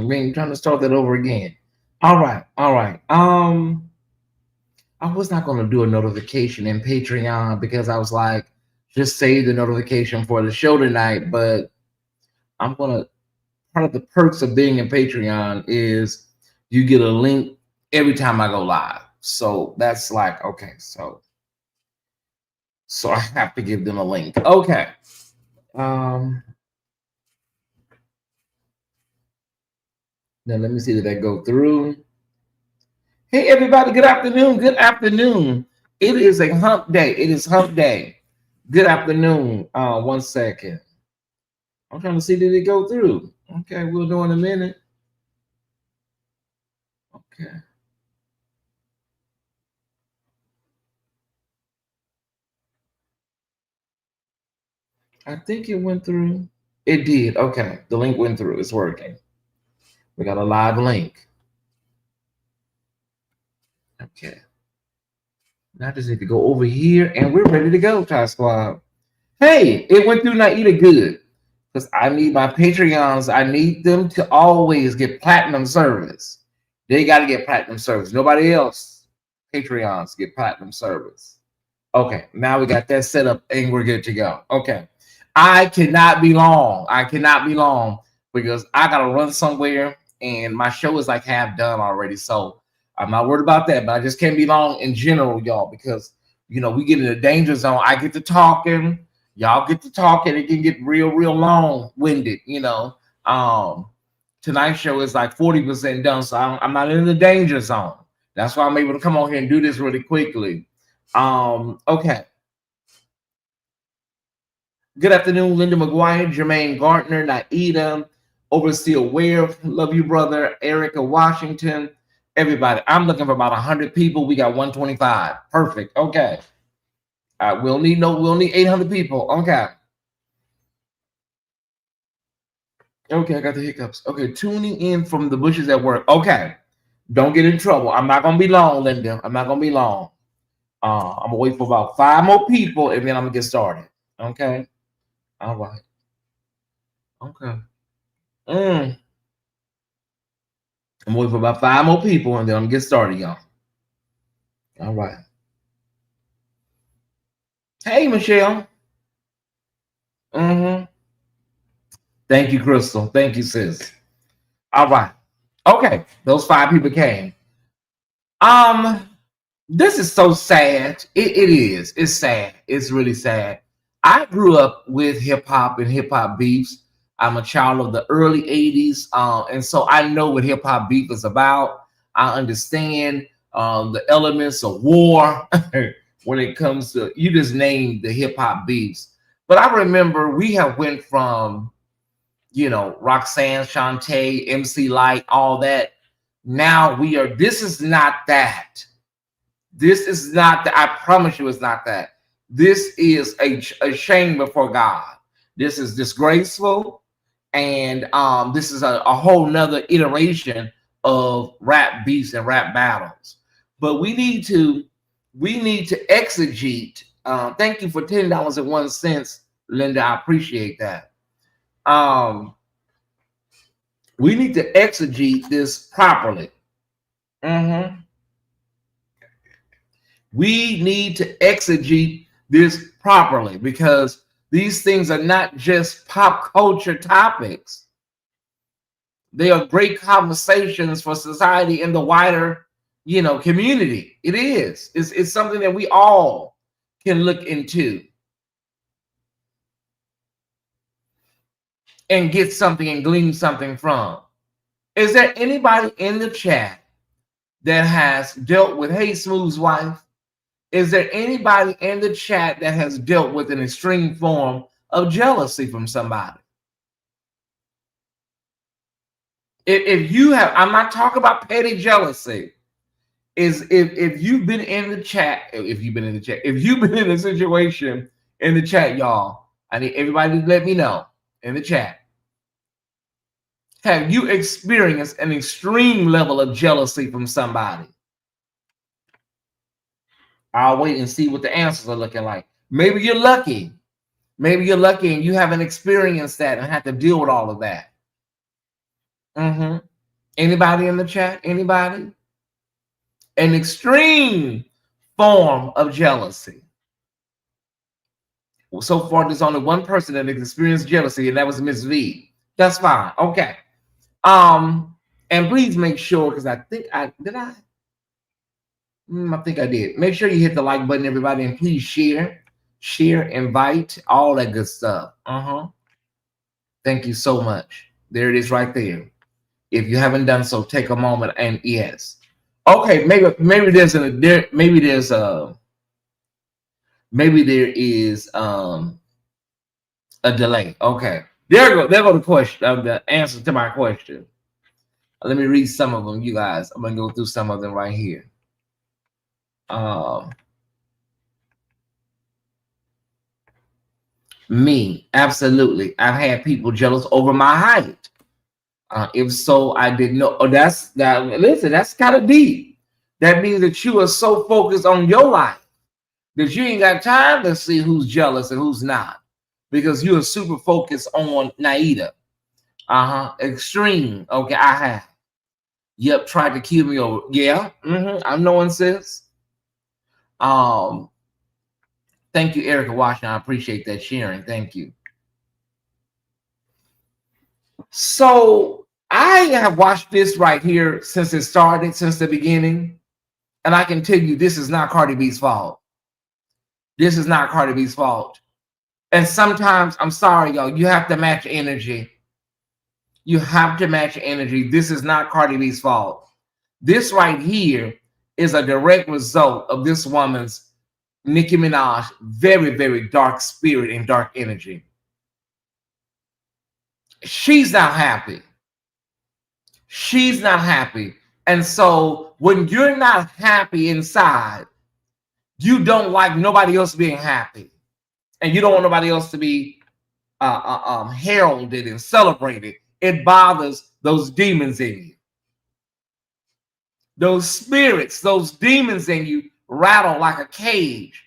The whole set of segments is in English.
We ain't trying to start that over again. All right, all right. I was not gonna do a notification in Patreon because I was like, just save the notification for the show tonight. But I'm gonna part of the perks of being in Patreon is you get a link every time I go live. So that's like okay, so I have to give them a link. Okay. Now let me see did that go through. Hey everybody, good afternoon. Good afternoon. It is a hump day. It is hump day. Good afternoon. 1 second. I'm trying to see did it go through. Okay, we'll know in a minute. Okay. I think it went through. It did. Okay. The link went through. It's working. We got a live link. Okay. Now I just need to go over here and we're ready to go, Ty Squad. Hey, it went through Naida good. Because I need my Patreons, I need them to always get platinum service. They got to get platinum service. Nobody else, Patreons, get platinum service. Okay, now we got that set up and we're good to go. Okay, I cannot be long. I cannot be long because I got to run somewhere and my show is like half done already. So I'm not worried about that, but I just can't be long in general, y'all, because, you know, we get in the danger zone. I get to talking. Y'all get to talking. It can get real, real long-winded, you know. Tonight's show is like 40% done, so I'm not in the danger zone. That's why I'm able to come on here and do this really quickly. Okay. Good afternoon, Linda McGuire, Jermaine Gartner, Naida, Overseer Ware, love you, brother. Erica Washington, everybody. I'm looking for about 100 people. We got 125. Perfect. Okay. We'll need 800 people. Okay. Okay, I got the hiccups. Okay, tuning in from the bushes at work. Okay. Don't get in trouble. I'm not gonna be long, Linda. I'm not gonna be long. I'm gonna wait for about 5 more people and then I'm gonna get started. Okay. All right. Okay. I'm gonna wait for about 5 more people and then I'm gonna get started, y'all. All right. Hey, Michelle. Thank you, Crystal. Thank you, sis. All right. Okay. Those 5 people came. This is so sad. It is. It's sad. It's really sad. I grew up with hip hop and hip hop beefs. I'm a child of the early 80s. And so I know what hip hop beef is about. I understand the elements of war when it comes to, you just named the hip hop beefs. But I remember we have went from, Roxanne, Shantae, MC Light, all that. Now this is not that. This is not that. I promise you it's not that. This is a shame before God. This is disgraceful. And this is a whole nother iteration of rap beefs and rap battles. But we need to exegete. Thank you for $10.01, Linda. I appreciate that. We need to exegete this properly. We need to exegete this properly because these things are not just pop culture topics. They are great conversations for society and the wider, community. It is. It's something that we all can look into and get something and glean something from. Is there anybody in the chat that has dealt with Hey Smooth's wife? Is there anybody in the chat that has dealt with an extreme form of jealousy from somebody? If you have, I'm not talking about petty jealousy. If you've been in the chat, if you've been in a situation in the chat, y'all, I need everybody to let me know in the chat. Have you experienced an extreme level of jealousy from somebody? I'll wait and see what the answers are looking like. Maybe you're lucky. Maybe you're lucky and you haven't experienced that and have to deal with all of that. Anybody in the chat? Anybody? An extreme form of jealousy. Well, so far, there's only one person that has experienced jealousy, and that was Miss V. That's fine. Okay. And please make sure, because I think I think I did. Make sure you hit the like button, everybody, and please share, invite, all that good stuff. Thank you so much. There it is right there. If you haven't done so, take a moment and yes. Okay, maybe there is a delay. Okay, there go the question, the answer to my question. Let me read some of them, you guys. I'm gonna go through some of them right here. Me, absolutely. I've had people jealous over my height. If so, I didn't know. Oh, listen, that's kind of deep. That means that you are so focused on your life that you ain't got time to see who's jealous and who's not, because you are super focused on Naida. Extreme. Okay, I have. Yep, tried to kill me over. Yeah, I'm knowing, sis. Thank you, Erica Washington. I appreciate that sharing. Thank you. So I have watched this right here since it started, since the beginning. And I can tell you, this is not Cardi B's fault. This is not Cardi B's fault. And sometimes, I'm sorry, y'all, you have to match energy. You have to match energy. This is not Cardi B's fault. This right here is a direct result of this woman's, Nicki Minaj, very, very dark spirit and dark energy. she's not happy. She's not happy. And so when you're not happy inside, you don't like nobody else being happy. And you don't want nobody else to be heralded and celebrated. It bothers those demons in you. Those spirits, those demons in you rattle like a cage.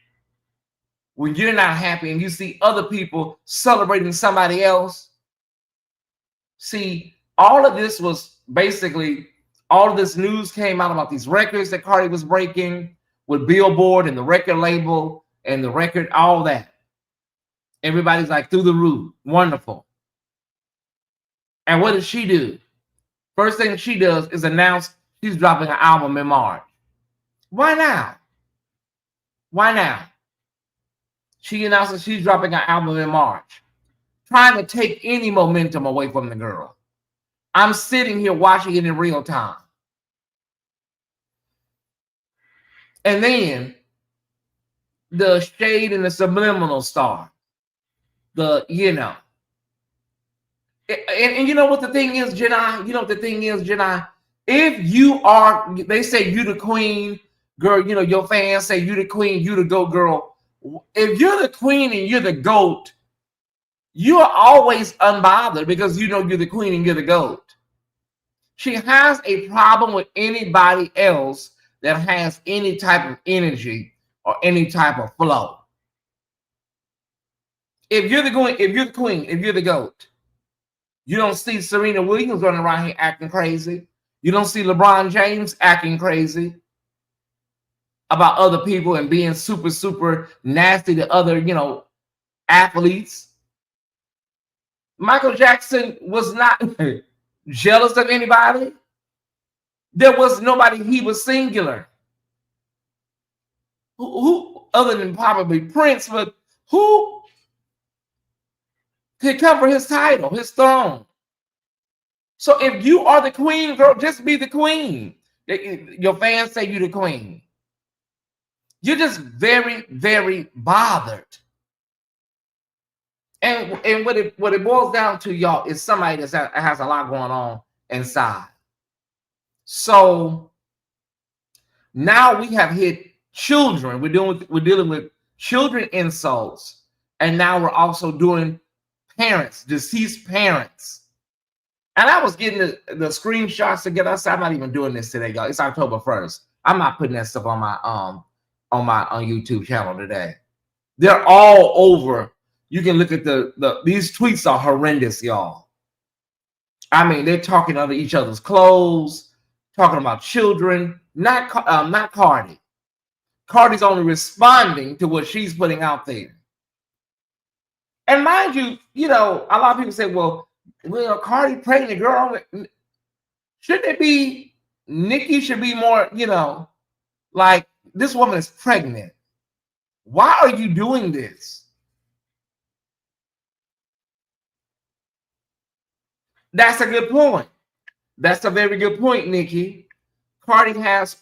When you're not happy and you see other people celebrating somebody else. See, all of this was basically, all of this news came out about these records that Cardi was breaking with Billboard and the record label and the record, all that. Everybody's like through the roof. Wonderful. And what does she do? First thing she does is announce she's dropping an album in March. Why now? Why now? She announces she's dropping an album in March, trying to take any momentum away from the girl. I'm sitting here watching it in real time. And then the shade and the subliminal star. And you know what the thing is, Jenai? You know what the thing is, Jenai? If you are, they say you the queen, girl, you know, your fans say you the queen, you the GOAT girl. If you're the queen and you're the GOAT, you are always unbothered because you know you're the queen and you're the GOAT. She has a problem with anybody else that has any type of energy or any type of flow. If you're the queen, if you're the GOAT, you don't see Serena Williams running around here acting crazy. You don't see LeBron James acting crazy about other people and being super, super nasty to other, athletes. Michael Jackson was not jealous of anybody. There was nobody, he was singular. Who other than probably Prince, but who could cover his title, his throne? So if you are the queen, girl, just be the queen. Your fans say you're the queen. You're just very, very bothered. And what it boils down to, y'all, is somebody that has a lot going on inside. So now we have hit children. We're dealing with children insults, and now we're also doing parents, deceased parents. And I was getting the screenshots together. I said, I'm not even doing this today, y'all. It's October 1st. I'm not putting that stuff on my YouTube channel today. They're all over. You can look at these tweets are horrendous, y'all. I mean, they're talking under each other's clothes, talking about children, not Cardi. Cardi's only responding to what she's putting out there. And mind you, a lot of people say, well, Cardi pregnant, girl. Shouldn't it be Nicki should be more, like this woman is pregnant. Why are you doing this? That's a good point. That's a very good point, Nicki. Cardi has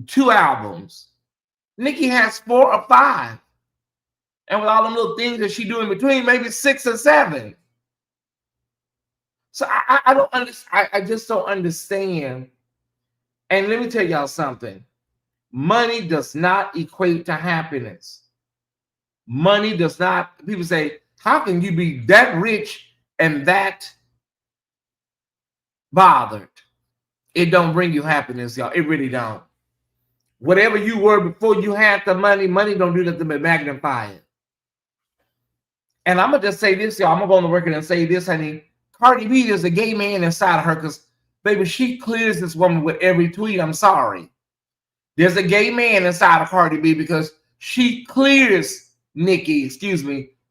2 albums. Nicki has 4 or 5. And with all them little things that she do in between, maybe 6 or 7. So I don't understand. I just don't understand. And let me tell y'all something. Money does not equate to happiness. Money does not. People say, how can you be that rich and that bothered? It don't bring you happiness, y'all. It really don't. Whatever you were before you had the money don't do nothing but magnify it. And I'm going to just say this, y'all. I'm going to go on the record and say this, honey. Cardi B is a gay man inside of her because, baby, she clears this woman with every tweet. I'm sorry. There's a gay man inside of Cardi B because she clears Nicki,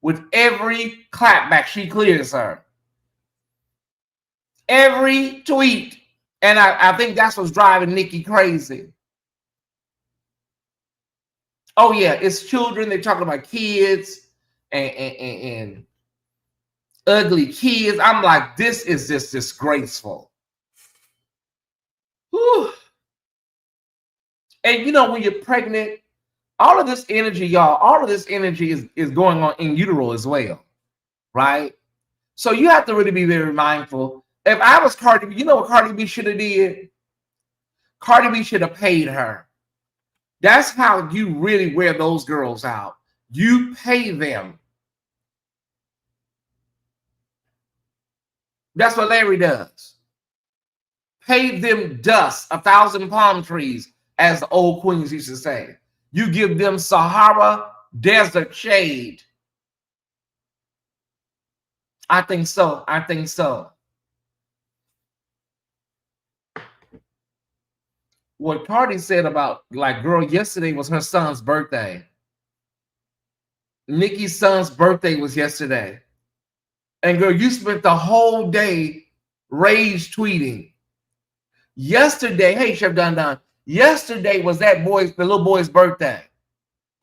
with every clapback. She clears her. Every tweet. And I think that's what's driving Nicki crazy. Oh, yeah, it's children. They're talking about kids and ugly kids. I'm like, this is just disgraceful. Whew. And when you're pregnant, all of this energy, y'all, all of this energy is going on in utero as well, right? So you have to really be very mindful. If I was Cardi B, you know what Cardi B should have did? Cardi B should have paid her. That's how you really wear those girls out. You pay them. That's what Larry does. Pay them dust, 1,000 palm trees, as the old queens used to say. You give them Sahara desert shade. I think so. I think so. What Cardi said about, like, girl, yesterday was her son's birthday. Nicki's son's birthday was yesterday. And girl, you spent the whole day rage tweeting. Yesterday, hey, Chef Don Don, yesterday was the little boy's birthday.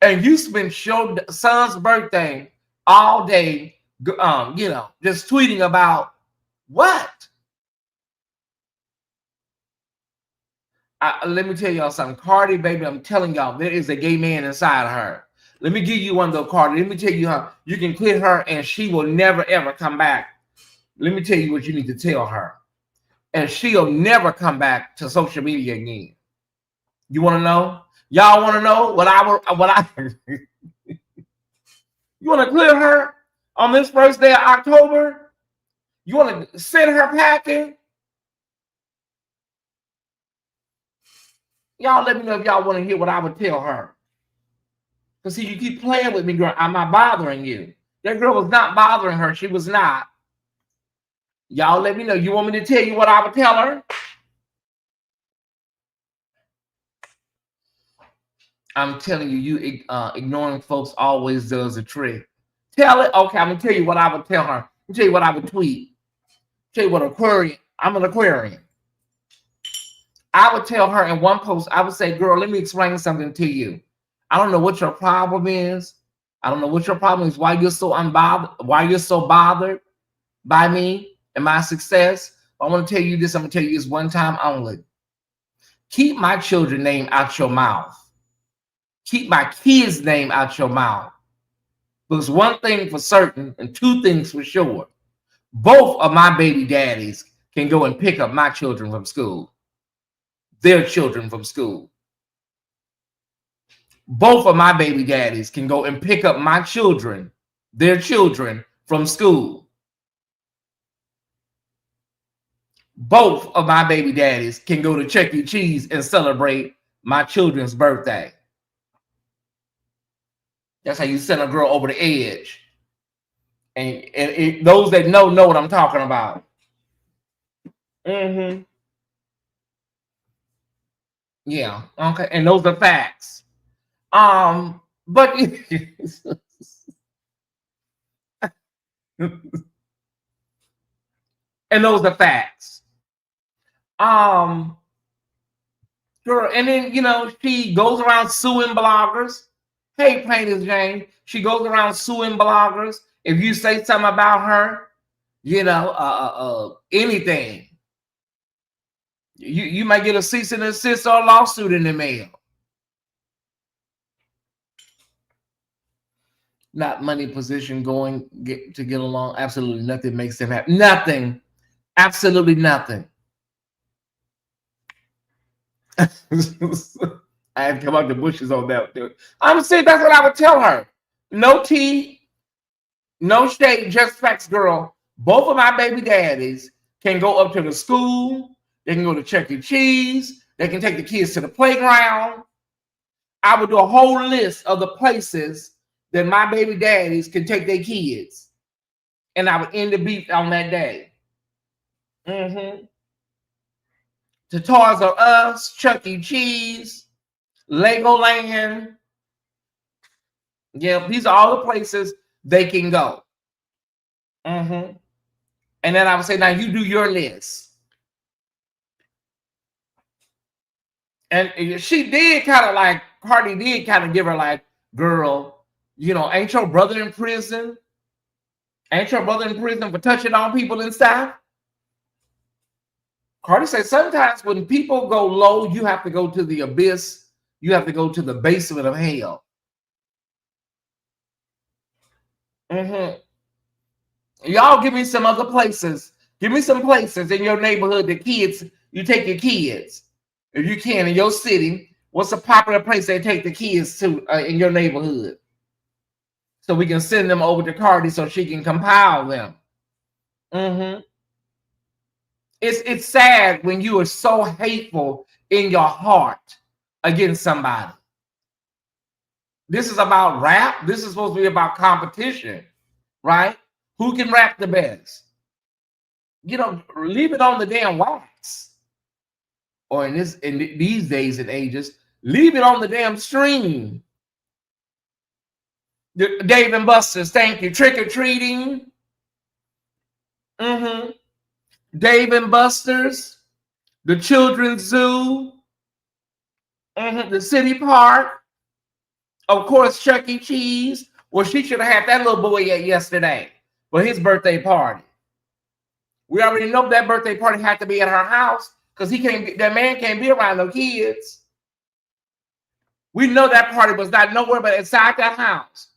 And you spent your son's birthday all day, just tweeting about what? Let me tell y'all something. Cardi, baby, I'm telling y'all, there is a gay man inside her. Let me give you one though, Cardi. Let me tell you how you can quit her and she will never ever come back. Let me tell you what you need to tell her. And she'll never come back to social media again. You want to know? Y'all want to know what I you want to clear her on this first day of October? You want to send her packing? Y'all let me know if y'all want to hear what I would tell her. Because see, you keep playing with me, girl. I'm not bothering you. That girl was not bothering her. She was not. Y'all let me know. You want me to tell you what I would tell her? I'm telling you, ignoring folks always does a trick. Tell it. Okay, I'm going to tell you what I would tell her. I'll tell you what I would tweet. Tell you what Aquarian. I'm an Aquarian. I would tell her in one post, I would say, girl, let me explain something to you. I don't know what your problem is. I don't know what your problem is, why you're so unbothered, why you're so bothered by me and my success. I want to tell you this. I'm going to tell you this one time only. Keep my children's name out your mouth. Keep my kids' name out your mouth. Because one thing for certain and two things for sure. Both of my baby daddies can go and pick up my children from school. Their children from school. Both of my baby daddies can go and pick up my children, their children from school. Both of my baby daddies can go to Chuck E. Cheese and celebrate my children's birthday. That's how you send a girl over the edge. And those that know what I'm talking about. Mm-hmm. Yeah. Okay. And those are facts. But and those are facts. Girl, and then she goes around suing bloggers. Hey, Plaintiff Jane, she goes around suing bloggers. If you say something about her, anything, you might get a cease and desist or a lawsuit in the mail. Not money, position, to get along. Absolutely nothing makes them happy. Nothing. Absolutely nothing. I had to come out the bushes on that. I'm saying that's what I would tell her. No tea, no shade, just facts, girl. Both of my baby daddies can go up to the school. They can go to Chuck E. Cheese. They can take the kids to the playground. I would do a whole list of the places that my baby daddies can take their kids. And I would end the beef on that day. Mm-hmm. To Toys R Us, Chuck E. Cheese, Legoland. Yeah, these are all the places they can go. Mm-hmm. And then I would say, now you do your list. And she did kind of like, Cardi did kind of give her like, girl, ain't your brother in prison? Ain't your brother in prison for touching on people and stuff? Cardi said sometimes when people go low, you have to go to the abyss. You have to go to the basement of hell. Mm-hmm. Y'all give me some other places. Give me some places in your neighborhood, the kids, you take your kids. If you can, in your city, what's a popular place they take the kids to in your neighborhood? So we can send them over to Cardi so she can compile them. It's sad when you are so hateful in your heart against somebody. This is about rap. This is supposed to be about competition, right? Who can rap the best? You know, leave it on the damn wax. Or in these days and ages, leave it on the damn stream. Dave and Buster's, thank you. Trick or treating. Dave and Buster's, the Children's Zoo, the City Park, of course, Chuck E. Cheese. Well, she should have had that little boy yesterday for his birthday party. We already know that birthday party had to be at her house because that man can't be around no kids. We know that party was not nowhere but inside that house.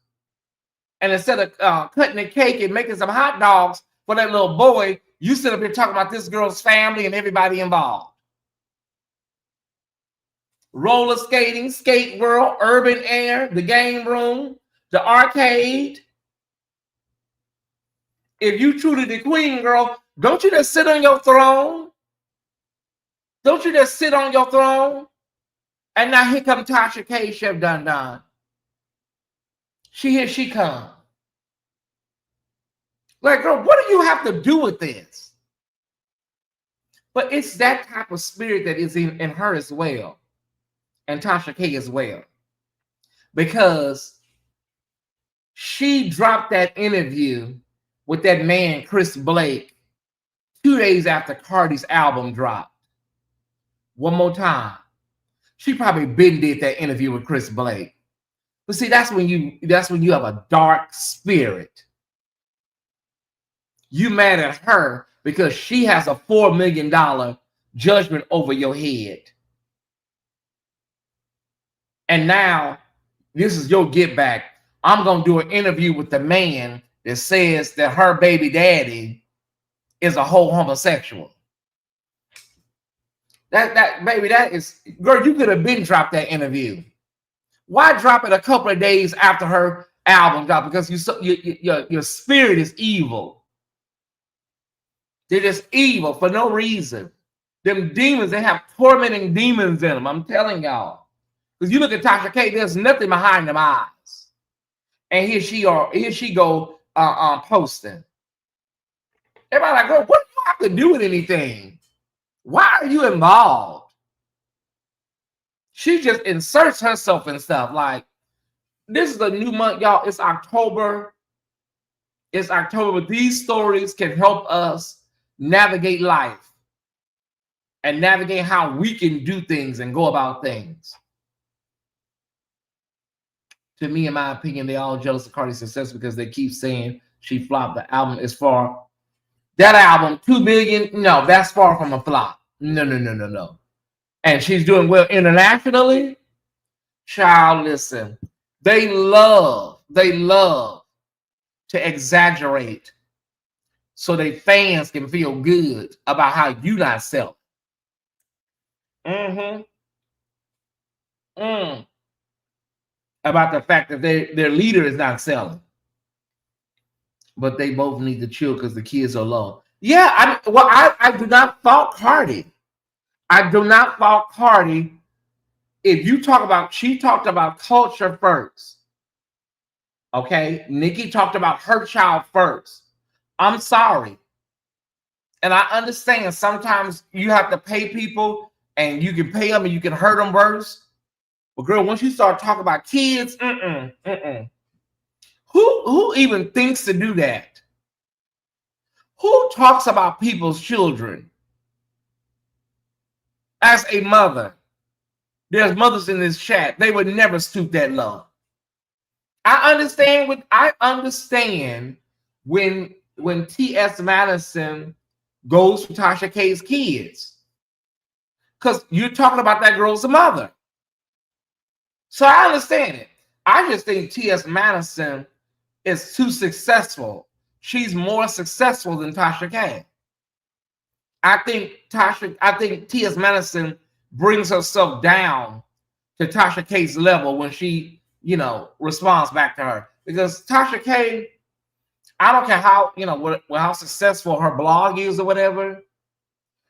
And instead of cutting a cake and making some hot dogs for that little boy, you sit up here talking about this girl's family and everybody involved. Roller skating, skate world, urban air, the game room, the arcade. If you truly the queen, girl, don't you just sit on your throne? Don't you just sit on your throne? And now here come Tasha K. Chef Dun Dun. Here she come. Like, girl, what do you have to do with this? But it's that type of spirit that is in her as well. And Tasha K as well. Because she dropped that interview with that man, Chris Blake, 2 days after Cardi's album dropped. One more time. She probably been did that interview with Chris Blake. But see, that's when you have a dark spirit. You mad at her because she has a $4 million judgment over your head. And now, this is your get back. I'm going to do an interview with the man that says that her baby daddy is a whole homosexual. That is, girl, you could have been dropped that interview. Why drop it a couple of days after her album dropped? Because your spirit is evil. They're just evil for no reason. Them demons, they have tormenting demons in them. I'm telling y'all. Because you look at Tasha K, there's nothing behind them eyes. And here she go posting. Everybody like, girl, what do you have to do with anything? Why are you involved? She just inserts herself in stuff. Like, this is a new month, y'all. It's October. It's October. These stories can help us navigate life and navigate how we can do things and go about things. To me, in my opinion, they all jealous of Cardi's success because they keep saying she flopped. The album is far. That album, 2 billion, no, that's far from a flop. No. And she's doing well internationally. Child, listen. They love to exaggerate so their fans can feel good about how you not selling. About the fact that their leader is not selling. But they both need to chill because the kids are low. Yeah, I do not fault Cardi. I do not fault Cardi. If you talk about, she talked about culture first. Okay, Nicki talked about her child first. I'm sorry. And I understand sometimes you have to pay people and you can pay them and you can hurt them worse. But girl, once you start talking about kids, Who even thinks to do that? Who talks about people's children? As a mother, there's mothers in this chat. They would never stoop that low. I understand when T.S. Madison goes for Tasha K's kids. Because you're talking about that girl's mother. So I understand it. I just think T.S. Madison is too successful she's more successful than Tasha K. I think Tia's Madison brings herself down to Tasha K's level when she, responds back to her. Because Tasha K, I don't care how, how successful her blog is or whatever,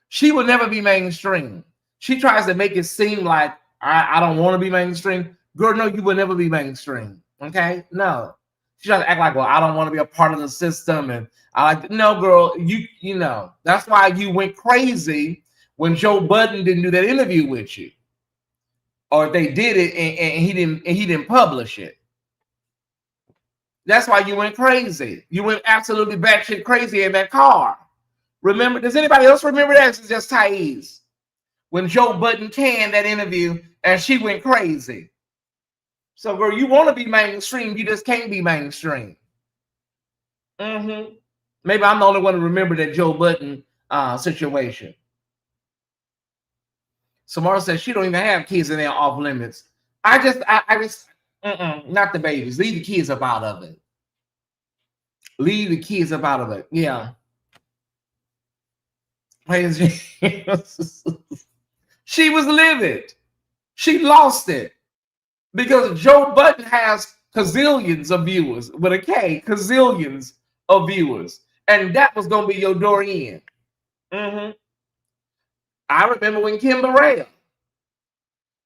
she will never be mainstream. She tries to make it seem like I don't want to be mainstream. Girl, no, you will never be mainstream. Okay? No. She tries to act like, well, I don't want to be a part of the system. And I like, no, girl, you know. That's why you went crazy when Joe Budden didn't do that interview with you. Or if they did it and he didn't publish it. That's why you went crazy. You went absolutely batshit crazy in that car. Remember? Does anybody else remember that? It's just Tyesse. When Joe Budden canned that interview and she went crazy. So, girl, you want to be mainstream, you just can't be mainstream. Maybe I'm the only one to remember that Joe Budden situation. Samara says she don't even have kids and they're off limits. I just, not the babies. Leave the kids up out of it. Leave the kids up out of it. Yeah. She was livid. She lost it. Because Joe Budden has gazillions of viewers with a K, gazillions of viewers. And that was going to be your door in. I remember when Kim Burrell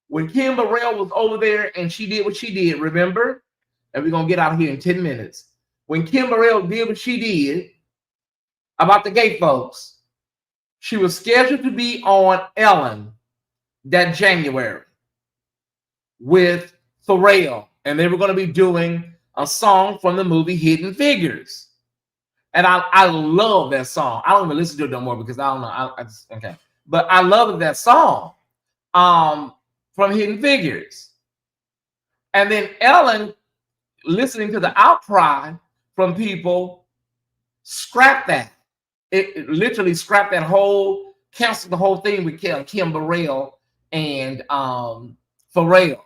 was over there and she did what she did, remember? And we're going to get out of here in 10 minutes. When Kim Burrell did what she did about the gay folks, she was scheduled to be on Ellen that January with Burrell, and they were going to be doing a song from the movie Hidden Figures. And I love that song. I don't even listen to it no more because I don't know. Okay. But I love that song from Hidden Figures. And then Ellen, listening to the outcry from people, scrapped that. It literally scrapped that canceled the whole thing with Kim Burrell and Pharrell.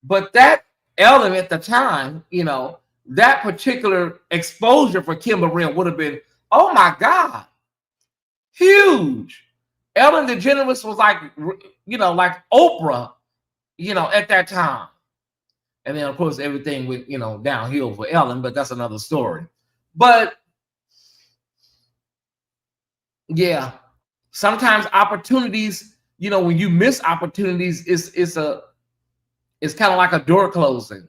But that Ellen at the time, that particular exposure for Kim Burrell would have been, oh my God, huge. Ellen DeGeneres was like, like Oprah, at that time. And then, of course, everything went, downhill for Ellen, but that's another story. But yeah, sometimes opportunities, when you miss opportunities, it's kind of like a door closing.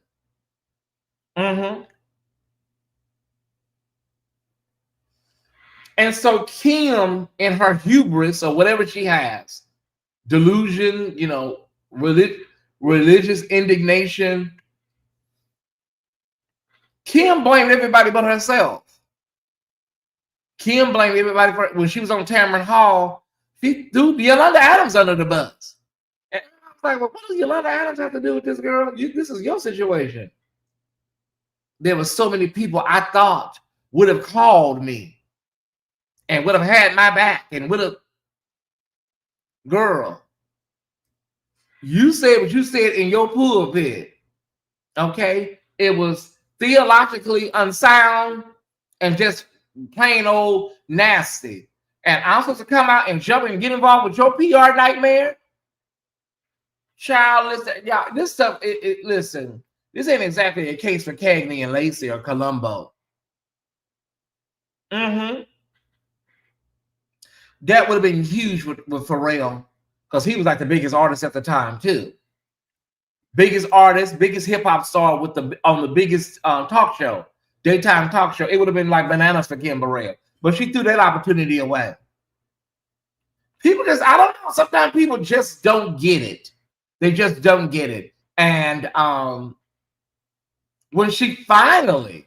And so Kim, in her hubris or whatever she has, delusion, religious indignation, Kim blamed everybody but herself. Kim blamed everybody for when she was on Tamron Hall. She threw Yolanda Adams under the bus. And I was like, well, what does Yolanda Adams have to do with this, girl? This is your situation. There were so many people I thought would have called me and would have had my back and would have, girl, you said what you said in your pulpit. Okay? It was theologically unsound and just plain old nasty. And I'm supposed to come out and jump and get involved with your PR nightmare? Child, listen, y'all, this stuff, listen, this ain't exactly a case for Cagney and Lacey or Columbo. That would have been huge with Pharrell because he was like the biggest artist at the time too. Biggest artist, biggest hip hop star on the biggest talk show, daytime talk show. It would have been like bananas for Kim Burrell, but she threw that opportunity away. People just, I don't know. Sometimes people just don't get it. They just don't get it. And when she finally,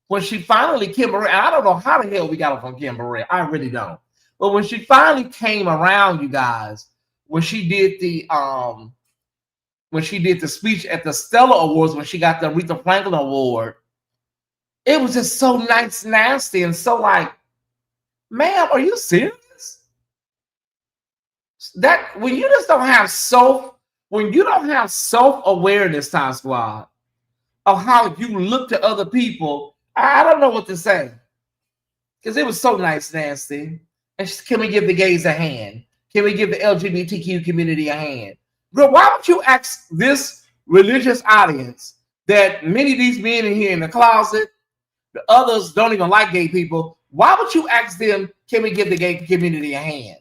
Kim Burrell, I don't know how the hell we got it from Kim Burrell. I really don't. But when she finally came around, you guys, when she did the speech at the Stella Awards, when she got the Aretha Franklin Award, it was just so nice, nasty, and so like, ma'am, are you serious? That when you just don't have self-awareness, Time Squad, of how you look to other people I don't know what to say because it was so nice, Nancy. And can we give the gays a hand? Can we give the LGBTQ community a hand? Girl, why don't you ask this religious audience that many of these men in here in the closet, the others don't even like gay people? Why would you ask them, can we give the gay community a hand?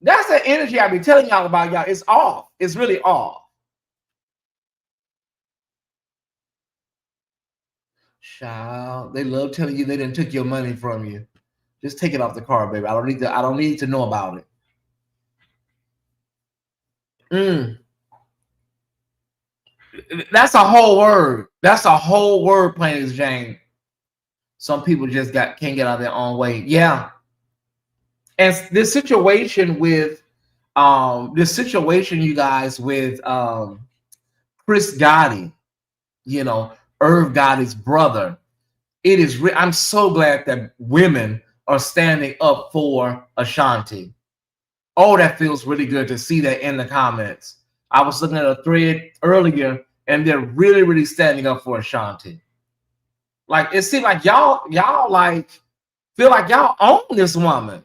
That's the energy I be telling y'all about, y'all. It's off. It's really off. Child, they love telling you they didn't took your money from you. Just take it off the card, baby. I don't need to know about it. That's a whole word. That's a whole word, Plains Jane. Some people just can't get out of their own way. Yeah. And this situation, you guys, with Chris Gotti, Irv Gotti's brother. It is. I'm so glad that women are standing up for Ashanti. Oh, that feels really good to see that in the comments. I was looking at a thread earlier, and they're really, really standing up for Ashanti. Like, it seems like y'all like feel like y'all own this woman.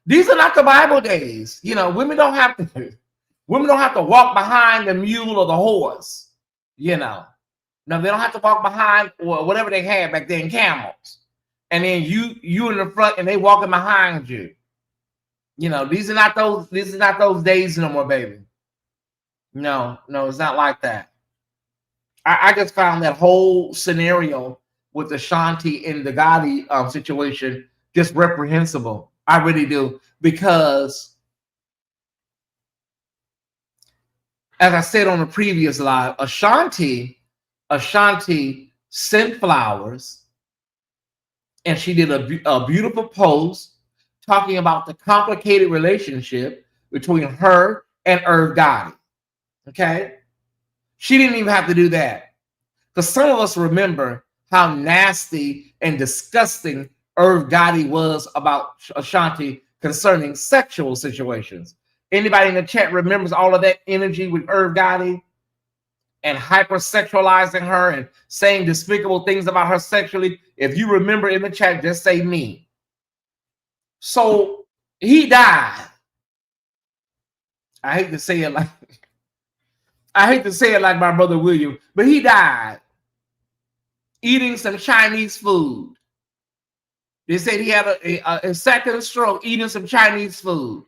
These are not the Bible days. Women don't have to walk behind the mule or the horse. No, they don't have to walk behind or whatever they had back then, camels. And then you in the front and they walking behind you. These are not those days no more, baby. No, it's not like that. I just found that whole scenario with Ashanti and the Gotti situation just reprehensible. I really do, because as I said on the previous live, Ashanti sent flowers, and she did a beautiful post talking about the complicated relationship between her and Irv Gotti. Okay, she didn't even have to do that, because some of us remember how nasty and disgusting Irv Gotti was about Ashanti concerning sexual situations. Anybody in the chat remembers all of that energy with Irv Gotti and hypersexualizing her and saying despicable things about her sexually? If you remember in the chat, just say me. So he died. I hate to say it like my brother William, but he died eating some Chinese food. They said he had a second stroke eating some Chinese food.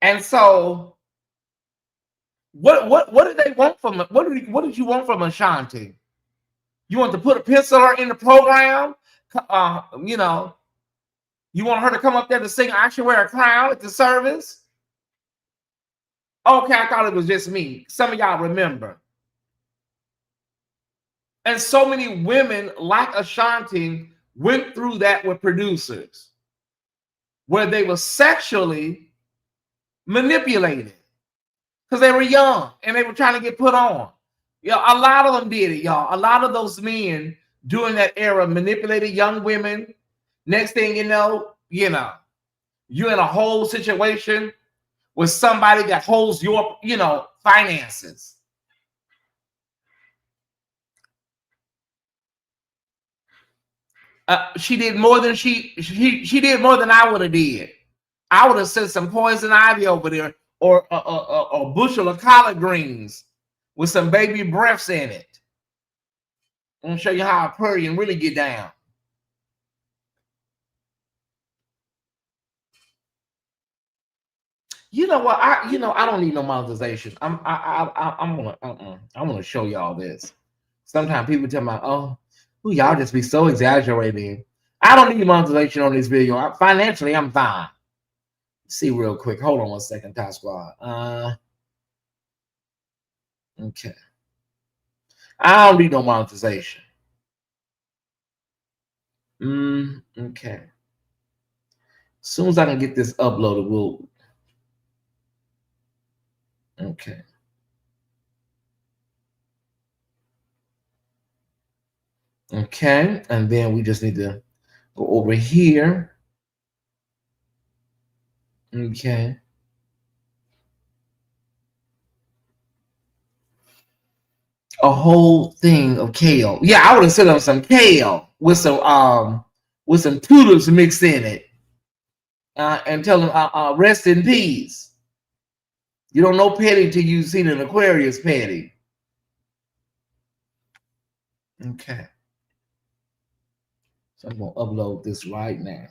And so what did they want from him? What did you want from Ashanti? You want to put a pencil in the program? You want her to come up there to sing I Should Wear a Crown at the service? Okay, I thought it was just me. Some of y'all remember. And so many women like Ashanti went through that with producers, where they were sexually manipulated because they were young and they were trying to get put on. A lot of them did it, y'all. A lot of those men during that era manipulated young women. Next thing you know, you're in a whole situation with somebody that holds your, finances. She did more than she did more than I would have did. I would have sent some poison ivy over there, or a bushel of collard greens with some baby breaths in it. I'm gonna show you how I purry and really get down. You know what? I don't need no monetization. I'm gonna show y'all this. Sometimes people tell me, oh, y'all just be so exaggerating. I don't need monetization on this video. Financially, I'm fine. Let's see real quick. Hold on one second, Top Squad. Okay. I don't need no monetization. Okay. As soon as I can get this uploaded, we'll. Okay. Okay, and then we just need to go over here. Okay. a whole thing of kale. Yeah, I would have sent them some kale with some tulips mixed in it, and tell them rest in peace. You don't know petty till you've seen an Aquarius petty. Okay. So I'm gonna upload this right now.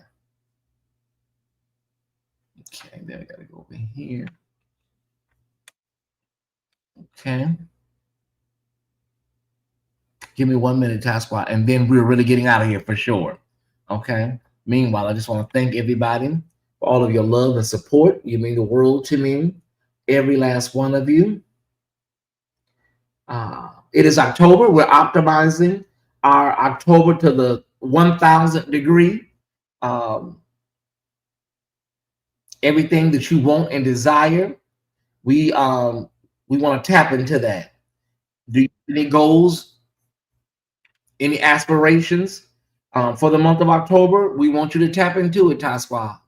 Okay, then I gotta go over here. Okay. Give me 1 minute, Task Squad, and then we're really getting out of here for sure. Okay. Meanwhile, I just want to thank everybody for all of your love and support. You mean the world to me, every last one of you. It is October. We're optimizing our October to the 1,000th degree. Everything that you want and desire, we want to tap into that. Do you have any goals, any aspirations for the month of October? We want you to tap into it, Taswa.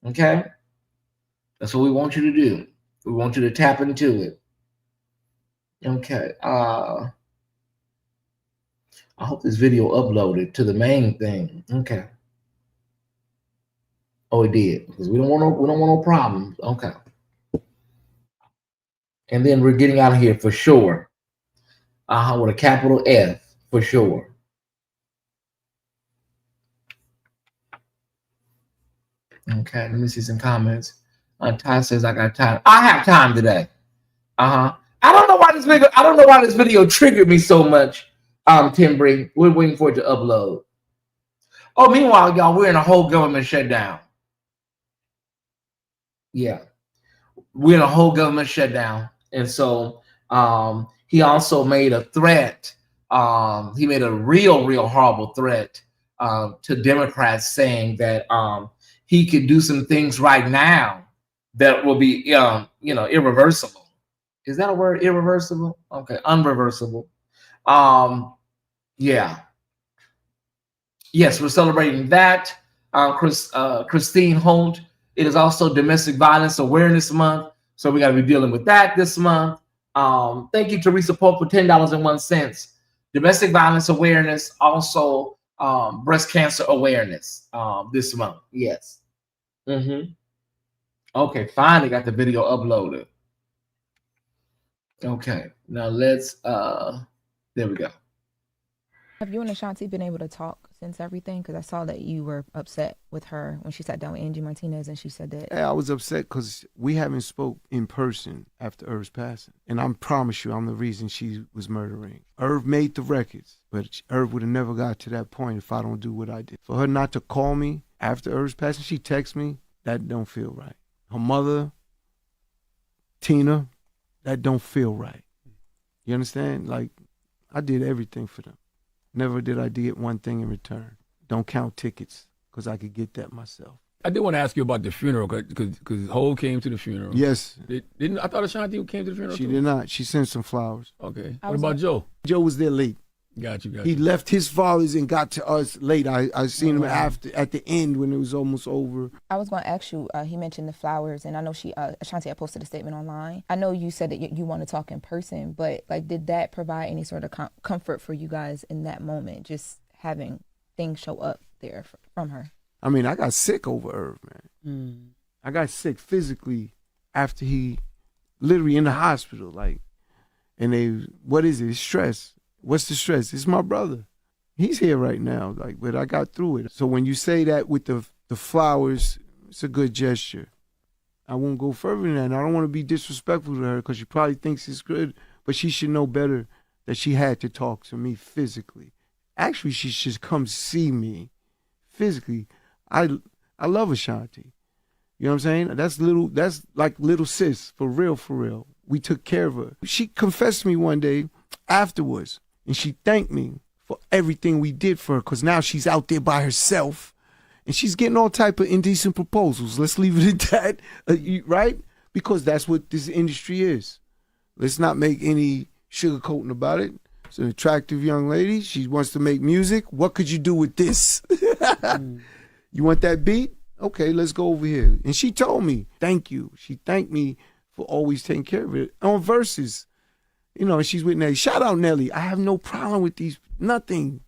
Okay? That's what we want you to do. We want you to tap into it. Okay. I hope this video uploaded to the main thing. Okay. Oh, it did. Because we don't want no problems. Okay. And then we're getting out of here for sure. With a capital F for sure. Okay, let me see some comments. Ty says I got time. I have time today. I don't know why this video triggered me so much. Timbri, we're waiting for it to upload. Oh, meanwhile, y'all, we're in a whole government shutdown. Yeah, we're in a whole government shutdown, and so he also made a threat. He made a real horrible threat to Democrats, saying that he could do some things right now that will be irreversible. Is that a word? Irreversible? Okay, unreversible. Yeah. Yes, we're celebrating that. Christine Holt. It is also Domestic Violence Awareness Month, so we got to be dealing with that this month. Thank you, Teresa Pope, for $10.01. Domestic violence awareness, also breast cancer awareness this month. Yes. Okay, finally got the video uploaded. Okay, now let's there we go. Have you and Ashanti been able to talk since everything? Because I saw that you were upset with her when she sat down with Angie Martinez and she said that. Yeah, I was upset because we haven't spoke in person after Irv's passing. And I promise you, I'm the reason she was murdering. Irv made the records, but Irv would have never got to that point if I don't do what I did. For her not to call me after Irv's passing, she texts me, that don't feel right. Her mother, Tina, that don't feel right. You understand? Like, I did everything for them. Never did I get one thing in return. Don't count tickets, because I could get that myself. I did want to ask you about the funeral, because Ho came to the funeral. Yes. I thought Ashanti came to the funeral She too? did not. She sent some flowers. Okay. What about Joe? Joe was there late. Got you. He left his father's and got to us late. I seen him at the end when it was almost over. I was going to ask you, he mentioned the flowers, and I know Ashanti had posted a statement online. I know you said that you want to talk in person, but like, did that provide any sort of comfort for you guys in that moment, just having things show up there from her? I mean, I got sick over Irv, man. I got sick physically after he literally in the hospital, like, and what is it? It's stress. What's the stress? It's my brother. He's here right now, like, but I got through it. So when you say that with the flowers, it's a good gesture. I won't go further than that. And I don't want to be disrespectful to her because she probably thinks it's good, but she should know better that she had to talk to me physically. Actually, she should come see me physically. I love Ashanti. You know what I'm saying? That's like little sis, for real. We took care of her. She confessed to me one day afterwards, and she thanked me for everything we did for her, because now she's out there by herself, and she's getting all type of indecent proposals. Let's leave it at that, right? Because that's what this industry is. Let's not make any sugarcoating about it. It's an attractive young lady. She wants to make music. What could you do with this? You want that beat? Okay, let's go over here. And she told me, thank you. She thanked me for always taking care of it. On Versus, You know, and she's with Nelly. Shout out Nelly. I have no problem with these, nothing.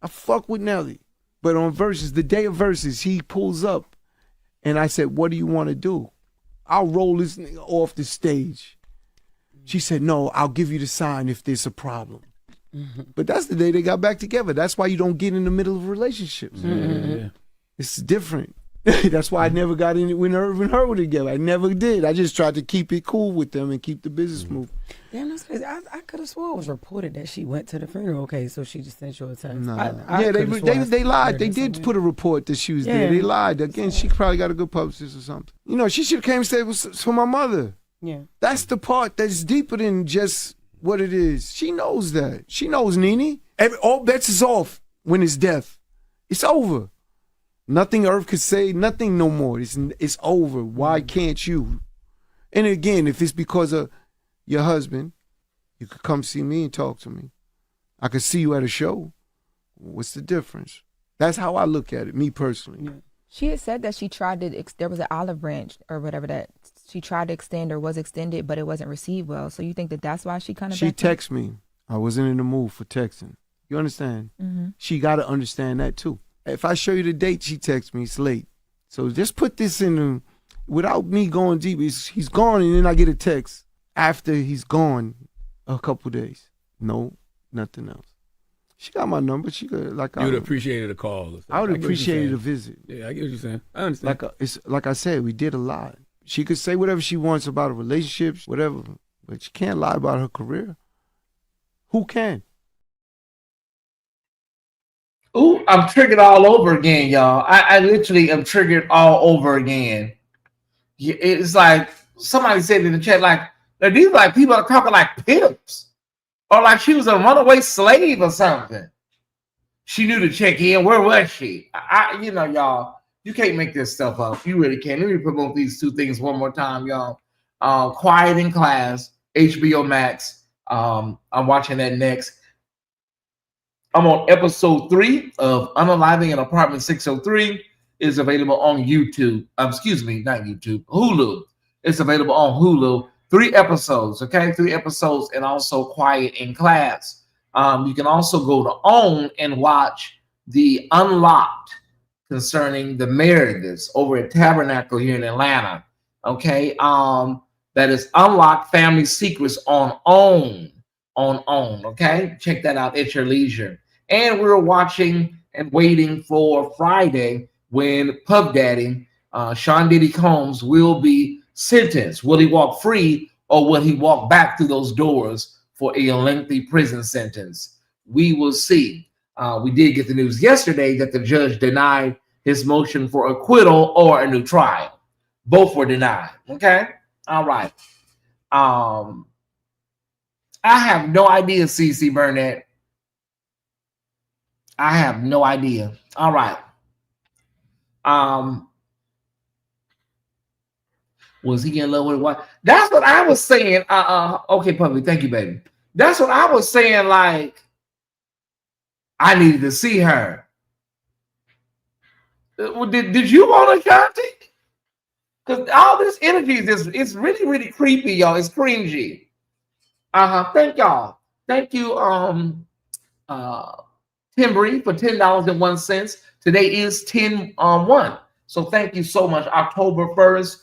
I fuck with Nelly. But on Versus, the day of Versus, he pulls up and I said, what do you want to do? I'll roll this nigga off the stage. She said, no, I'll give you the sign if there's a problem. But that's the day they got back together. That's why you don't get in the middle of relationships. Yeah. It's different. That's why I never got in it when Irv and her were together. I never did. I just tried to keep it cool with them and keep the business moving. Damn, that's crazy. I could have swore it was reported that she went to the funeral. Okay, so she just sent you a text. Nah. I Yeah, coulda swore I they lied. heard They that did somewhere. put a report that she was there. Yeah. They lied. Again, she probably got a good publicist or something. You know, she should have came and said it was for my mother. Yeah. That's the part that's deeper than just what it is. She knows that. She knows Nene. All bets is off when it's death. It's over. Nothing Irv could say, nothing no more. It's over. Why can't you? And again, if it's because of your husband, you could come see me and talk to me. I could see you at a show. What's the difference? That's how I look at it, me personally. Yeah. She had said that she tried to, there was an olive branch or whatever that she tried to extend or was extended, but it wasn't received well. So you think that that's why she kind of. She texted me. I wasn't in the mood for texting. You understand? Mm-hmm. She got to understand that too. If I show you the date she texted me, it's late. So just put this in without me going deep. He's gone, and then I get a text after he's gone a couple days. No, nothing else. She got my number. She could You would have appreciated a call. Or something. I would get what you're appreciate saying. a visit. Yeah, I get what you're saying. I understand. It's like I said, we did a lot. She could say whatever she wants about a relationship, whatever, but she can't lie about her career. Who can? Ooh, I'm triggered all over again, y'all. I literally am triggered all over again. It's like somebody said in the chat, like these like people are talking like pimps, or like she was a runaway slave or something. She knew to check in. Where was she? Y'all, you can't make this stuff up. You really can't. Let me promote these two things one more time, y'all. Quiet in Class, HBO Max. I'm watching that next. I'm on episode 3 of Unaliving in Apartment 603. It's available on YouTube. Excuse me, not YouTube. Hulu. It's available on Hulu. 3 episodes, okay? 3 episodes, and also Quiet in Class. You can also go to OWN and watch the Unlocked concerning the Merediths over at Tabernacle here in Atlanta. Okay. That is Unlocked Family Secrets on OWN. On OWN. Okay. Check that out at your leisure. And we're watching and waiting for Friday when Puff Daddy, Sean Diddy Combs, will be sentenced. Will he walk free or will he walk back through those doors for a lengthy prison sentence? We will see. We did get the news yesterday that the judge denied his motion for acquittal or a new trial. Both were denied. Okay. All right. I have no idea, CC Burnett. I have no idea. All right. Was he in love with what? That's what I was saying. Okay, Puppy. Thank you, baby. That's what I was saying. Like, I needed to see her. Did you want Ashanti? Because all this energy is just, it's really, really creepy, y'all. It's cringy. Thank y'all. Thank you, Timbri, for $10.01. Today is 10/1. So thank you so much. October 1st.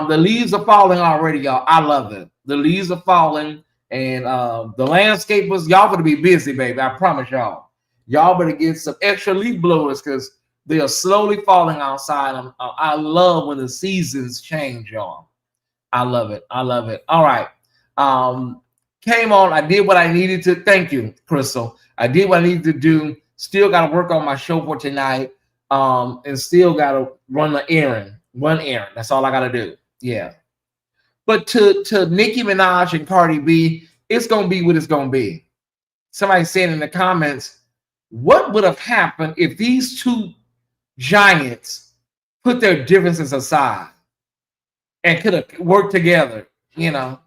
The leaves are falling already, y'all. I love it. The leaves are falling, and the landscapers, y'all gonna be busy, baby. I promise y'all. Y'all better get some extra leaf blowers because they are slowly falling outside. I love when the seasons change, y'all. I love it. I love it. All right. Came on. I did what I needed to. Thank you, Crystal. I did what I needed to do. Still got to work on my show for tonight. And still got to run the errand. One errand. That's all I got to do. Yeah. But to Nicki Minaj and Cardi B, it's going to be what it's going to be. Somebody said in the comments, what would have happened if these two giants put their differences aside and could have worked together? You know,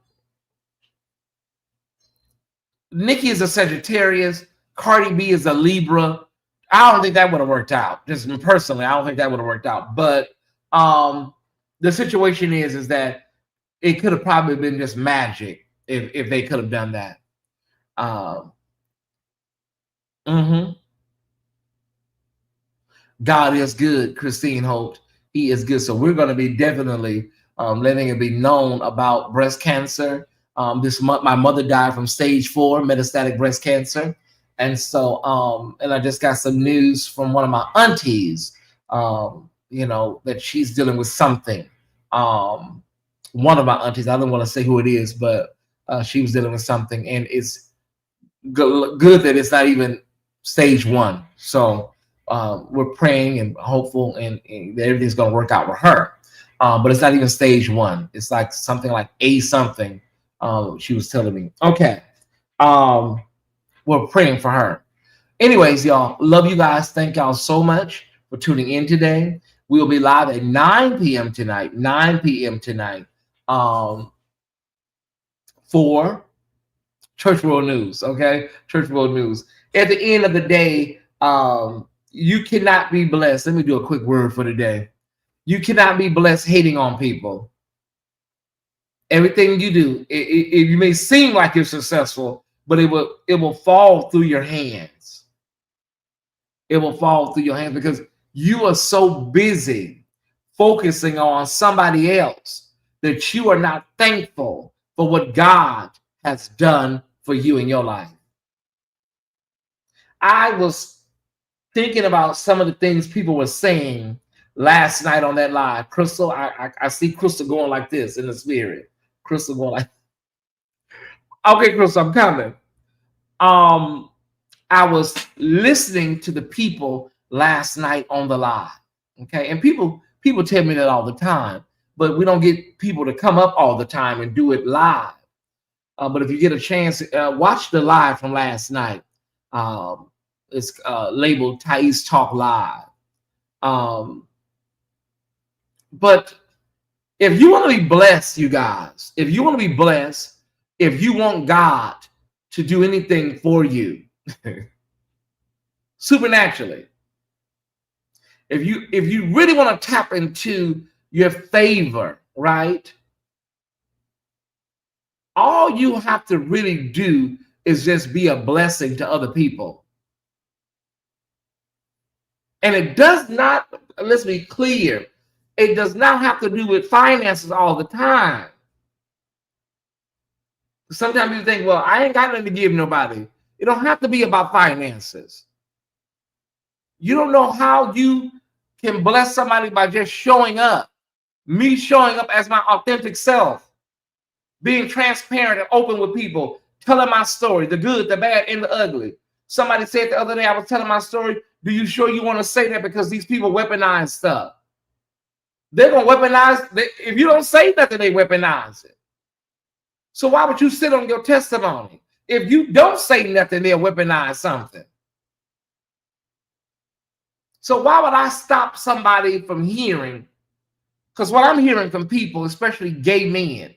Nicki is a Sagittarius. Cardi B is a Libra. I don't think that would have worked out. Just personally, I don't think that would have worked out. But the situation is that it could have probably been just magic. if they could have done that. Mhm. God is good, Christine Holt. He is good. So we're going to be definitely letting it be known about breast cancer. This month, my mother died from stage 4 metastatic breast cancer. And so, and I just got some news from one of my aunties, that she's dealing with something. One of my aunties, I don't want to say who it is, but she was dealing with something. And it's good that it's not even stage 1. So we're praying and hopeful and that everything's going to work out with her. But it's not even stage 1. It's like something like A something. She was telling me. Okay. We're praying for her. Anyways, y'all, love you guys. Thank y'all so much for tuning in today. We'll be live at 9 p.m. tonight. 9 p.m. tonight for Church World News. Okay, Church World News. At the end of the day, you cannot be blessed. Let me do a quick word for the day. You cannot be blessed hating on people. Everything you do, you may seem like you're successful, but it will fall through your hands. It will fall through your hands because you are so busy focusing on somebody else that you are not thankful for what God has done for you in your life. I was thinking about some of the things people were saying last night on that live. Crystal, I see Crystal going like this in the spirit. Crystal going like, okay, Crystal, I'm coming. I was listening to the people last night on the live. Okay, and people tell me that all the time, but we don't get people to come up all the time and do it live. But if you get a chance, watch the live from last night. It's labeled Tyesse Talk Live. But if you want to be blessed, you guys, if you want to be blessed, if you want God to do anything for you, supernaturally, if you really want to tap into your favor, right? All you have to really do is just be a blessing to other people. And it does not, let's be clear, it does not have to do with finances all the time. Sometimes you think, well, I ain't got nothing to give nobody. It don't have to be about finances. You don't know how you can bless somebody by just showing up. Me showing up as my authentic self, being transparent and open with people, telling my story, the good, the bad, and the ugly. Somebody said the other day, I was telling my story, do you sure you want to say that because these people weaponize stuff? They're going to weaponize, if you don't say nothing, they weaponize it. So why would you sit on your testimony? If you don't say nothing, they'll weaponize something. So why would I stop somebody from hearing? Because what I'm hearing from people, especially gay men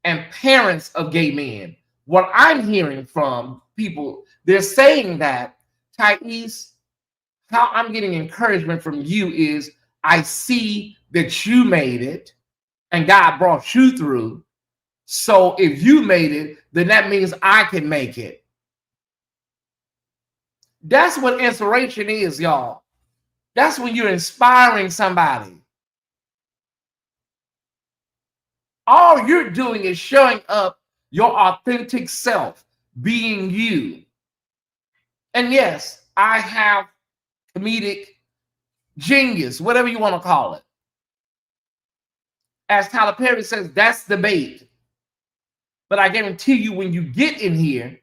and parents of gay men, what I'm hearing from people, they're saying that, Tyesse, how I'm getting encouragement from you is I see that you made it and God brought you through. So if you made it, then that means I can make it. That's what inspiration is, y'all. That's when you're inspiring somebody. All you're doing is showing up your authentic self, being you. And yes, I have comedic genius, whatever you want to call it. As Tyler Perry says, that's the bait. But I guarantee you, when you get in here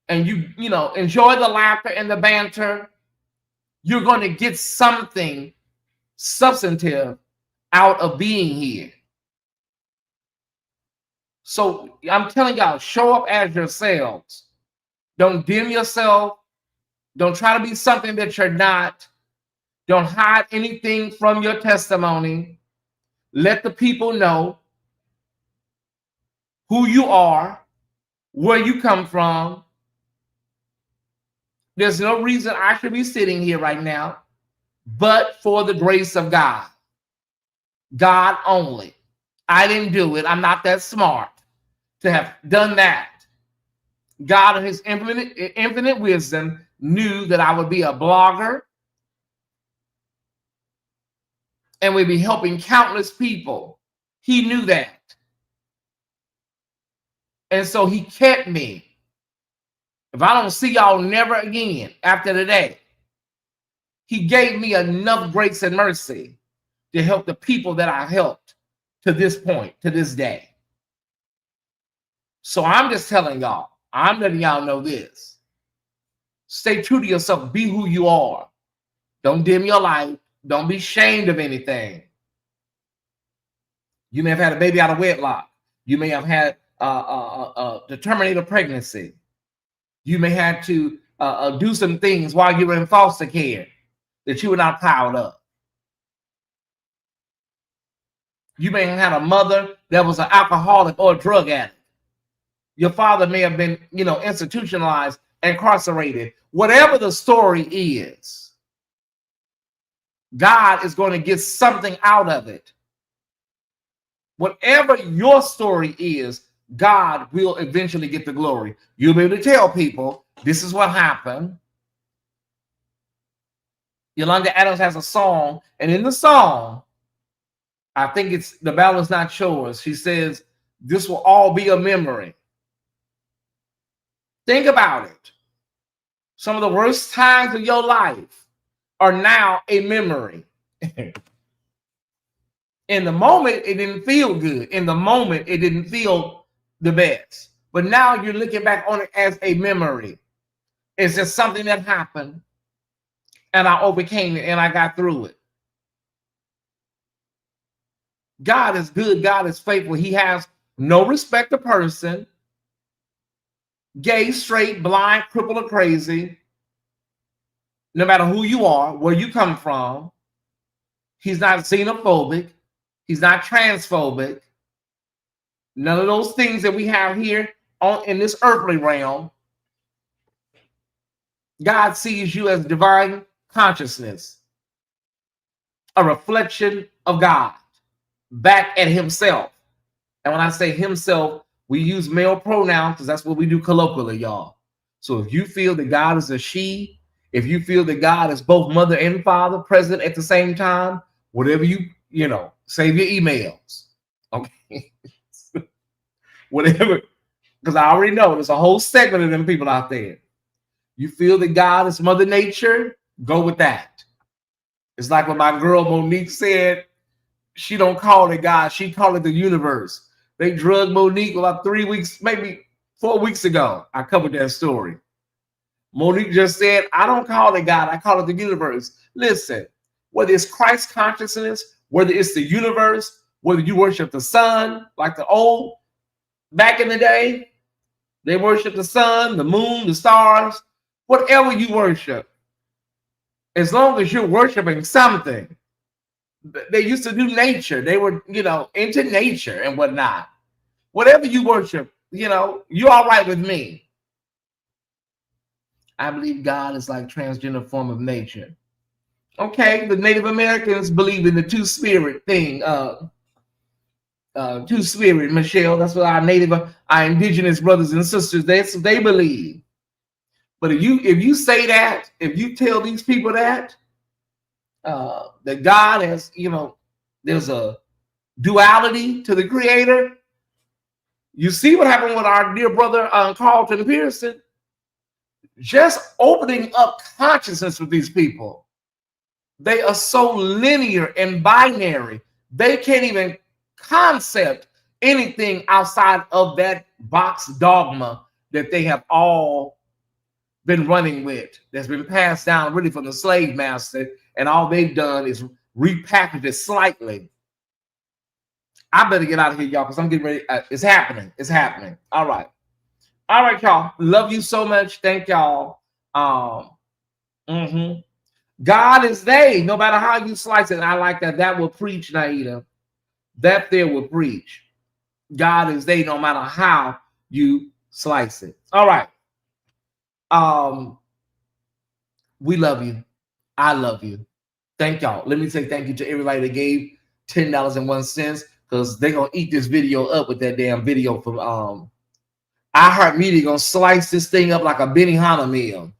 and you enjoy the laughter and the banter, you're going to get something substantive out of being here. So I'm telling y'all, show up as yourselves. Don't dim yourself. Don't try to be something that you're not. Don't hide anything from your testimony. Let the people know who you are, where you come from. There's no reason I should be sitting here right now, but for the grace of God. God only. I didn't do it. I'm not that smart. to have done that. God in his infinite wisdom knew that I would be a blogger and would be helping countless people. He knew that. And so he kept me. If I don't see y'all never again after today, he gave me enough grace and mercy to help the people that I helped to this point, to this day. So I'm just telling y'all, I'm letting y'all know this. Stay true to yourself. Be who you are. Don't dim your light. Don't be ashamed of anything. You may have had a baby out of wedlock. You may have had to terminate a pregnancy. You may have to do some things while you were in foster care that you were not proud of. You may have had a mother that was an alcoholic or a drug addict. Your father may have been, institutionalized, incarcerated. Whatever the story is, God is going to get something out of it. Whatever your story is, God will eventually get the glory. You'll be able to tell people, this is what happened. Yolanda Adams has a song, and in the song, I think it's The Battle Is Not Yours. She says, this will all be a memory. Think about it. Some of the worst times of your life are now a memory. In the moment, it didn't feel good. In the moment, it didn't feel the best. But now you're looking back on it as a memory. It's just something that happened, and I overcame it, and I got through it. God is good. God is faithful. He has no respect of person. Gay, straight, blind, crippled, or crazy. No matter who you are, where you come from. He's not xenophobic. He's not transphobic. None of those things that we have here in this earthly realm. God sees you as divine consciousness, a reflection of God back at himself. And when I say himself, we use male pronouns because that's what we do colloquially, y'all. So if you feel that God is a she, if you feel that God is both mother and father present at the same time, whatever save your emails. Okay. Whatever. Because I already know there's a whole segment of them people out there. You feel that God is Mother Nature, go with that. It's like when my girl Monique said, she don't call it God, she called it the universe. They drugged Monique about 3 weeks, maybe 4 weeks ago. I covered that story. Monique just said, I don't call it God, I call it the universe. Listen, whether it's Christ consciousness, whether it's the universe, whether you worship the sun, like the old, back in the day, they worship the sun, the moon, the stars, whatever you worship. As long as you're worshiping something. They used to do nature. They were, into nature and whatnot. Whatever you worship, you're all right with me. I believe God is like transgender form of nature. Okay, the Native Americans believe in the two-spirit thing. Two-spirit, Michelle. That's what our indigenous brothers and sisters, that's what they believe. But if you say that, if you tell these people that God has, there's a duality to the creator. You see what happened with our dear brother Carlton Pearson? Just opening up consciousness with these people. They are so linear and binary. They can't even concept anything outside of that box dogma that they have all been running with, that's been passed down really from the slave master, and all they've done is repackage it slightly. I better get out of here, y'all, because I'm getting ready. It's happening. It's happening. All right, y'all. Love you so much. Thank y'all. God is they, no matter how you slice it. I like that. That will preach, Naida. That there will preach. God is they, no matter how you slice it. All right. We love you. I love you. Thank y'all. Let me say thank you to everybody that gave $10.01. because they're gonna eat this video up with that damn video from iHeartMedia. Gonna slice this thing up like a Benihana meal.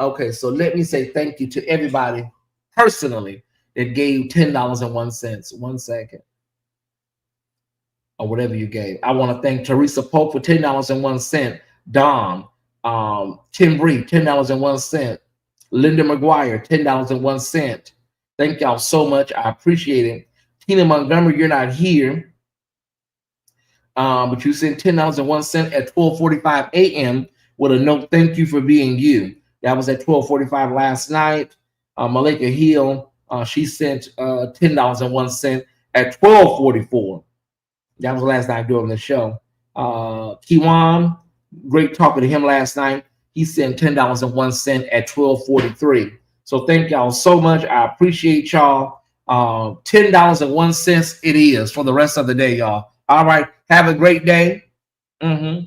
Okay, so let me say thank you to everybody personally that gave $10.01. 1 second. Or whatever you gave. I want to thank Teresa Pope for $10.01. Dom, Tim Bree, $10.01. Linda McGuire, $10.01. Thank y'all so much. I appreciate it. Tina Montgomery, you're not here. But you sent $10.01 at 12:45 a.m. with a note, thank you for being you. That was at 12:45 last night. Malika Hill, she sent $10.01 at 12:44. That was the last night doing the show. Kiwan, great talking to him last night. He sent $10.01 at 12:43. So thank y'all so much. I appreciate y'all. $10.01 it is for the rest of the day, y'all. All right. Have a great day. I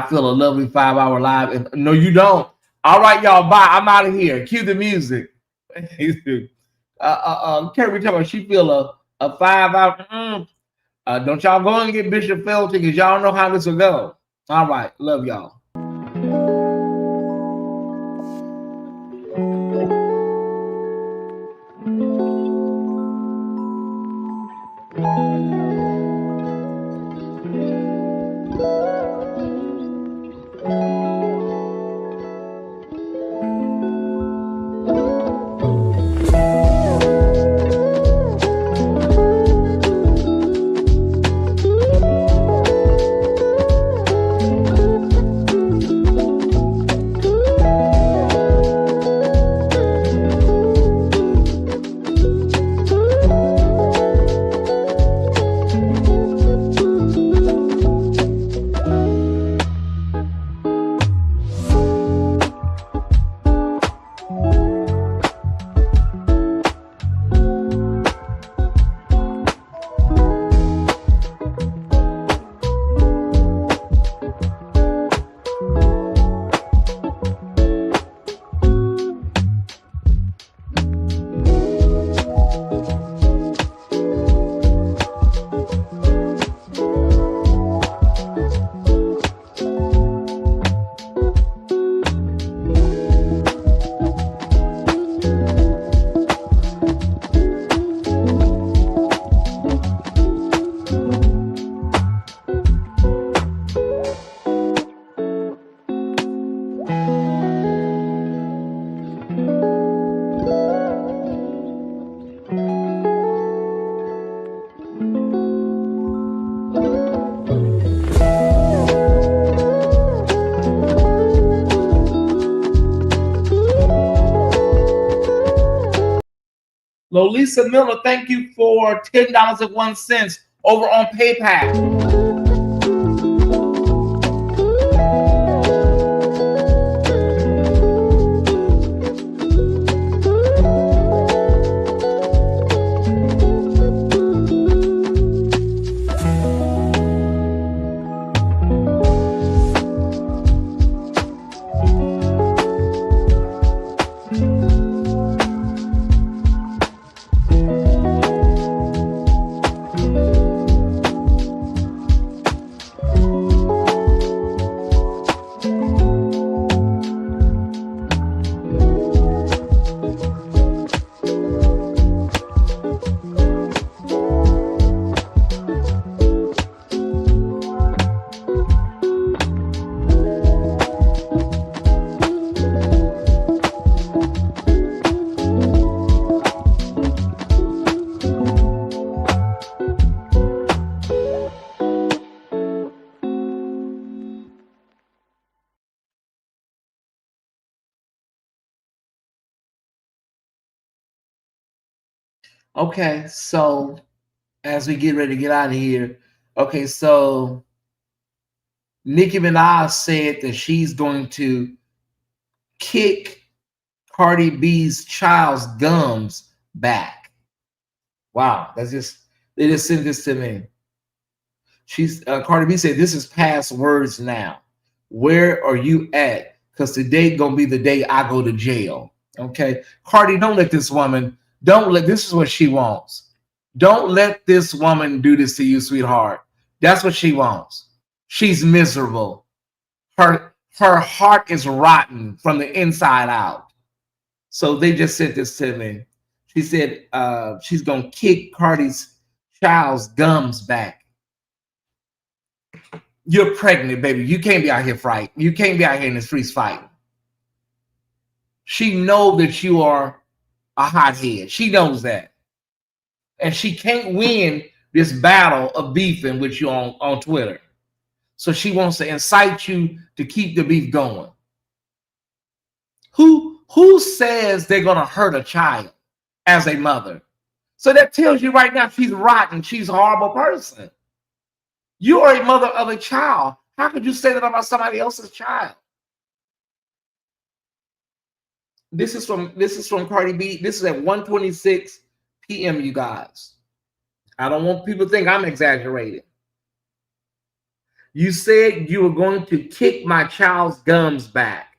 feel a lovely 5-hour live. And no, you don't. All right, y'all. Bye. I'm out of here. Cue the music. Carrie talking about she feel a 5-hour. Don't y'all go and get Bishop Felton because y'all know how this will go. All right. Love y'all. Lolisa Miller, thank you for $10.01 over on PayPal. Okay, so as we get ready to get out of here, okay, so Nicki Minaj said that she's going to kick Cardi B's child's gums back. Wow, they just sent this to me. Cardi B said, "This is past words now. Where are you at? Because today gonna be the day I go to jail." Okay, Cardi, don't let this woman. This is what she wants. Don't let this woman do this to you, sweetheart. That's what she wants. She's miserable. Her heart is rotten from the inside out. So they just said this to me. She said she's gonna kick Cardi's child's gums back. You're pregnant, baby. You can't be out here fighting. You can't be out here in the streets fighting. She knows that you are a hothead. She knows that. And she can't win this battle of beefing with you on Twitter. So she wants to incite you to keep the beef going. Who says they're going to hurt a child as a mother? So that tells you right now she's rotten. She's a horrible person. You are a mother of a child. How could you say that about somebody else's child? This is from Cardi B. This is at 1:26 p.m. You guys. I don't want people to think I'm exaggerating. You said you were going to kick my child's gums back.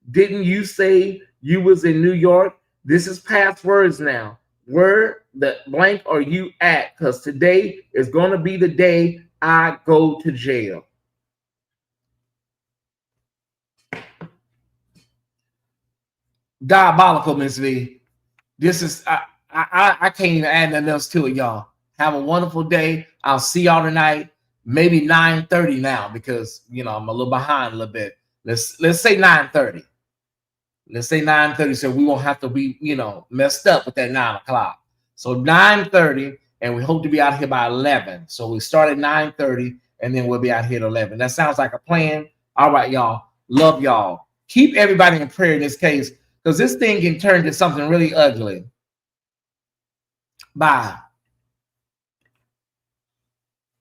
Didn't you say you was in New York? This is past words now. Where the blank are you at? Because today is going to be the day I go to jail. Diabolical, Miss V. This is I can't even add nothing else to it, y'all. Have a wonderful day. I'll see y'all tonight. Maybe 9:30 now, because I'm a little behind a little bit. Let's say 9:30. Let's say 9:30, so we won't have to be messed up with that 9 o'clock. So 9:30, and we hope to be out here by 11. So we start at 9:30, and then we'll be out here at 11. That sounds like a plan. All right, y'all. Love y'all. Keep everybody in prayer in this case, because this thing can turn to something really ugly. Bye.